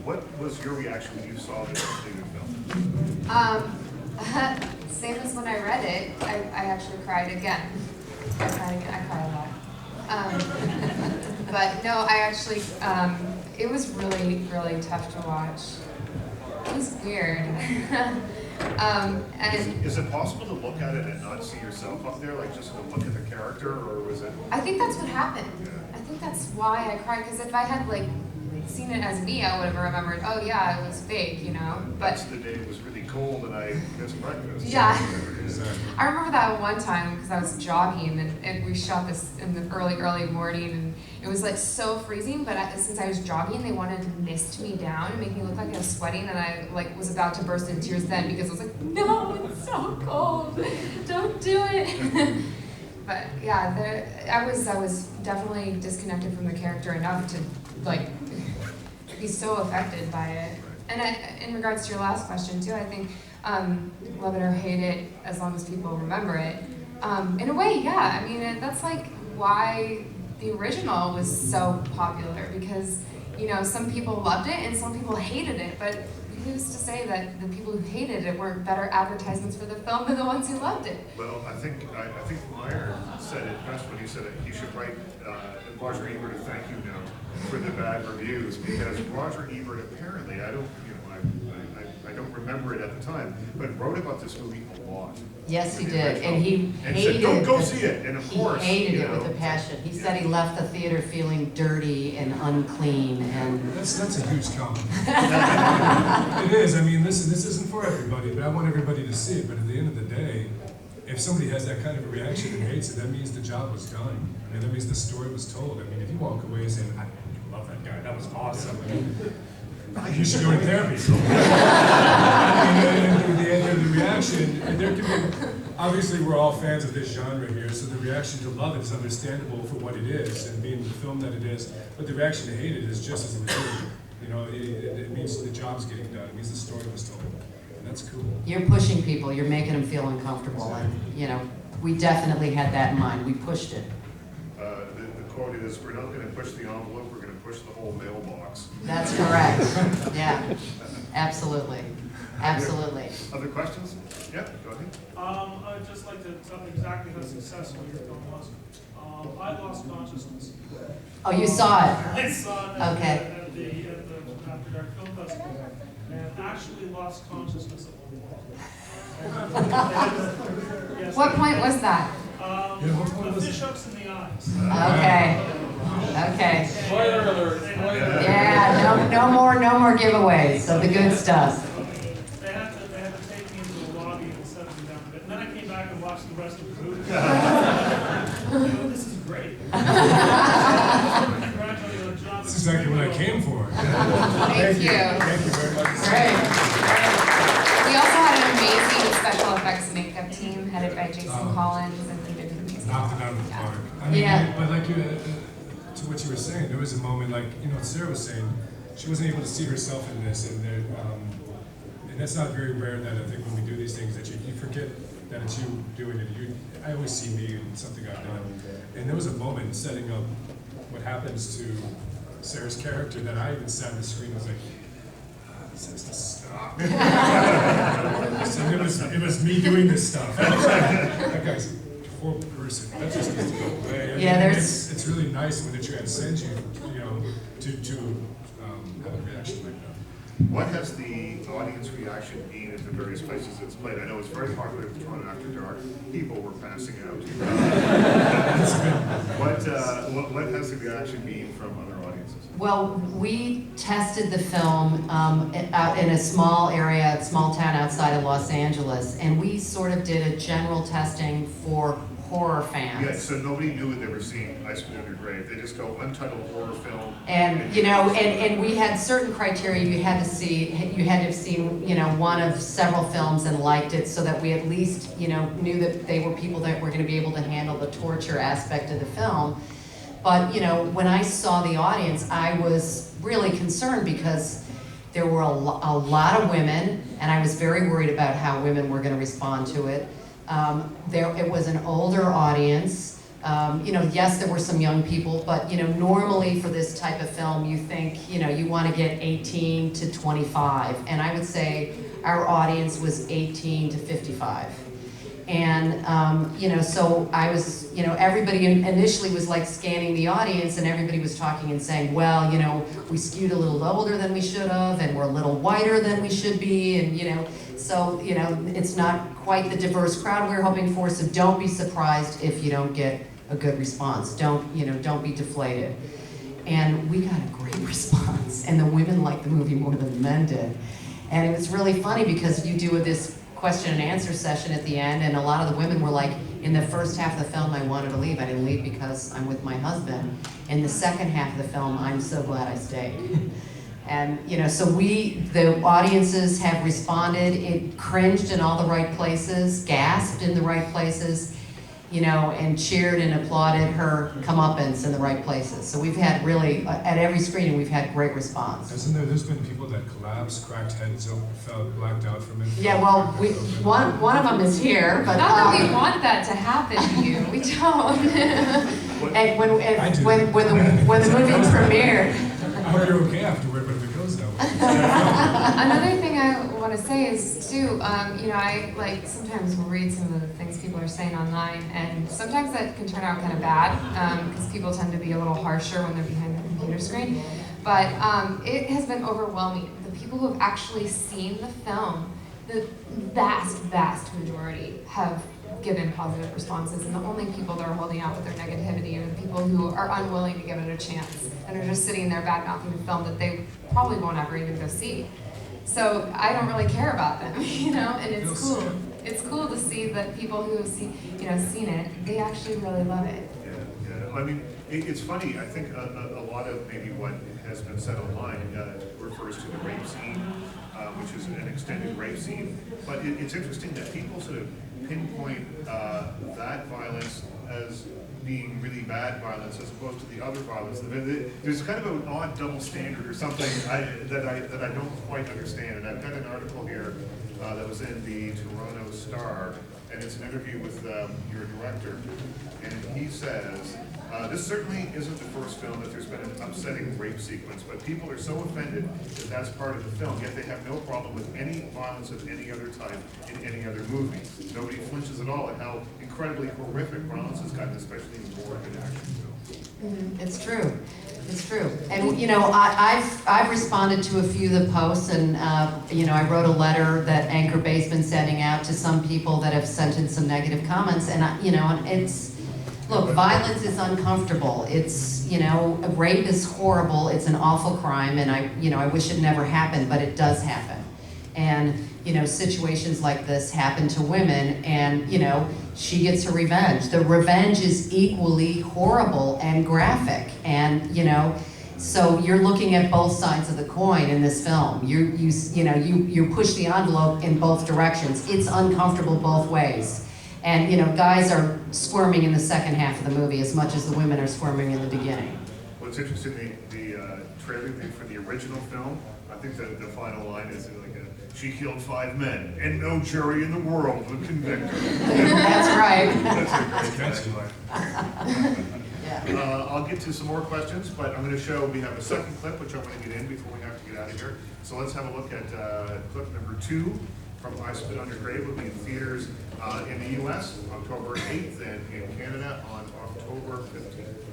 What was your reaction when you saw the completed film? Same as when I read it, I actually cried again. I cry a lot. But no, I actually, it was really, really tough to watch. It was weird. And is it possible to look at it and not see yourself up there, like just to look at the character, or was it? I think that's what happened. Yeah. I think that's why I cried, because if I had like seen it as me, I would have remembered, oh yeah, it was fake, you know? But That's the day it was really cold and I missed breakfast. yeah. I remember that one time because I was jogging and we shot this in the early morning and it was like so freezing, but since I was jogging, they wanted to mist me down and make me look like I was sweating, and I like was about to burst into tears then because I was like, no, it's so cold, don't do it. But yeah, I was definitely disconnected from the character enough to like be so affected by it. And in regards to your last question too, I think love it or hate it, as long as people remember it. In a way, yeah. I mean, that's like why the original was so popular, because you know some people loved it and some people hated it. But who's to say that the people who hated it weren't better advertisements for the film than the ones who loved it? Well, I think Meir said it best when he said that he should write Roger Ebert a thank you note for the bad reviews, because Roger Ebert apparently, I don't remember it at the time, but wrote about this movie a lot. Yes, he did, and he hated said, go see it, and of course, he hated it with a passion. He said he left the theater feeling dirty and unclean, and that's a huge compliment. It is. I mean, this isn't for everybody, but I want everybody to see it. But at the end of the day, if somebody has that kind of a reaction and hates it, that means the job was done. I mean, that means the story was told. I mean, if you walk away saying, I love that guy, that was awesome, I mean, you should go to therapy. And the reaction, and there can be, obviously we're all fans of this genre here, so the reaction to love it is understandable for what it is, and being the film that it is, but the reaction to hate it is just as legitimate. You know, it means the job's getting done, it means the story was told, and that's cool. you're pushing people, you're making them feel uncomfortable, and you know, we definitely had that in mind, we pushed it. The quote is, we're not going to push the envelope, we're going to push the whole mailbox. That's correct. Yeah, absolutely. Absolutely. Other questions? Yeah, go ahead. I'd just like to tell exactly how successful your film was. I lost consciousness. Oh, you saw it? I saw it Okay. at the After Dark Film Festival, and actually lost consciousness at one point. Yes, What point was that? the fish-hooks in the eyes. Okay. Okay. Spoiler alert. Yeah, no more giveaways, so the good stuff. They had to take me into the lobby and set me down a bit. And then I came back and watched the rest of the movie. This is great. Congratulations on John. That's exactly what I came for. Thank you. Thank you very much. Great. We also had an amazing special effects makeup team headed by Jason Collins, and he did an amazing Knocked it job. out of the Yeah. park. I mean, Yeah. but like you, to what you were saying, there was a moment like, you know, what Sarah was saying, she wasn't able to see herself in this, and there, and that's not very rare that I think when we do these things that you forget that it's you doing it. I always see me in something I've done, and there was a moment setting up what happens to Sarah's character that I even sat on the screen and was like, this has to stop. So it was me doing this stuff. That guy's a horrible person. That just needs to go away. I Yeah, mean, there's- it's really nice when it transcends you, you know, to have a reaction like that. What has the audience reaction been at the various places it's played? I know it's very popular at Toronto After Dark. People were passing out. What has the reaction been from other audiences? Well, we tested the film out in a small area, a small town outside of Los Angeles, and we sort of did a general testing for horror fans. Yeah, so nobody knew what they were seeing, Ice Within Your Grave. They just go, untitled horror film. And you know, and we had certain criteria. You had to have seen, you know, one of several films and liked it, so that we at least, you know, knew that they were people that were going to be able to handle the torture aspect of the film. But you know, when I saw the audience, I was really concerned because there were a lot of women, and I was very worried about how women were going to respond to it. It was an older audience. You know, yes, there were some young people, but you know, normally for this type of film, you think, you know, you want to get 18 to 25, and I would say our audience was 18 to 55. And, you know, so I was, you know, everybody initially was like scanning the audience, and everybody was talking and saying, well, you know, we skewed a little older than we should have, and we're a little whiter than we should be, and, you know, so, you know, it's not quite the diverse crowd we were hoping for, so don't be surprised if you don't get a good response. Don't, you know, don't be deflated. And we got a great response, and the women liked the movie more than the men did. And it was really funny because you do this question and answer session at the end, and a lot of the women were like, in the first half of the film I wanted to leave. I didn't leave because I'm with my husband. In the second half of the film, I'm so glad I stayed. And you know, so the audiences have responded, it cringed in all the right places, gasped in the right places, you know, and cheered and applauded her comeuppance in the right places. So we've had really, at every screening, we've had great response. There's been people that collapsed, cracked heads, felt blacked out from it. Yeah, well, one of them is here, but Not that we want that to happen to you. We don't. and when the movie premiered. I hope you're okay afterward, but if it goes that way. Another thing I want to say is too, you know, I like sometimes read some of the things people are saying online, and sometimes that can turn out kind of bad because people tend to be a little harsher when they're behind the computer screen. But it has been overwhelming. The people who have actually seen the film, the vast majority have given positive responses, and the only people that are holding out with their negativity are the people who are unwilling to give it a chance and are just sitting there bad-mouthing a film that they probably won't ever even go see. So I don't really care about them, you know, and it's cool. It's cool to see that people who have seen it, they actually really love it. Yeah. I mean, it's funny. I think a lot of maybe what has been said online refers to the rape scene, which is an extended rape scene. But it's interesting that people sort of pinpoint that violence as being really bad violence as opposed to the other violence. There's kind of an odd double standard or something that I don't quite understand. And I've got an article here that was in the Toronto Star, and it's an interview with your director. And he says, this certainly isn't the first film that there's been an upsetting rape sequence, but people are so offended that that's part of the film, yet they have no problem with any violence of any other type in any other movie. Nobody flinches at all at how incredibly horrific violence has gotten, especially in war and action films. Mm-hmm. It's true. It's true. And you know, I've responded to a few of the posts, and you know, I wrote a letter that Anchor Bay's been sending out to some people that have sent in some negative comments, and you know, it's, look, violence is uncomfortable. It's, you know, rape is horrible. It's an awful crime, and I wish it never happened, but it does happen. And you know, situations like this happen to women, and you know, she gets her revenge. The revenge is equally horrible and graphic, and you know, so you're looking at both sides of the coin in this film. You push the envelope in both directions. It's uncomfortable both ways, and you know, guys are squirming in the second half of the movie as much as the women are squirming in the beginning. Well, it's interesting, the trailer for the original film, I think the final line is like, she killed 5 men, and no jury in the world would convict her. That's right. That's a great catchy line. Yeah. I'll get to some more questions, but I'm going to show, we have a second clip, which I want to get in before we have to get out of here. So let's have a look at clip number 2 from I Spit on Your Grave. Will be in theaters in the US October 8th and in Canada on October 15th.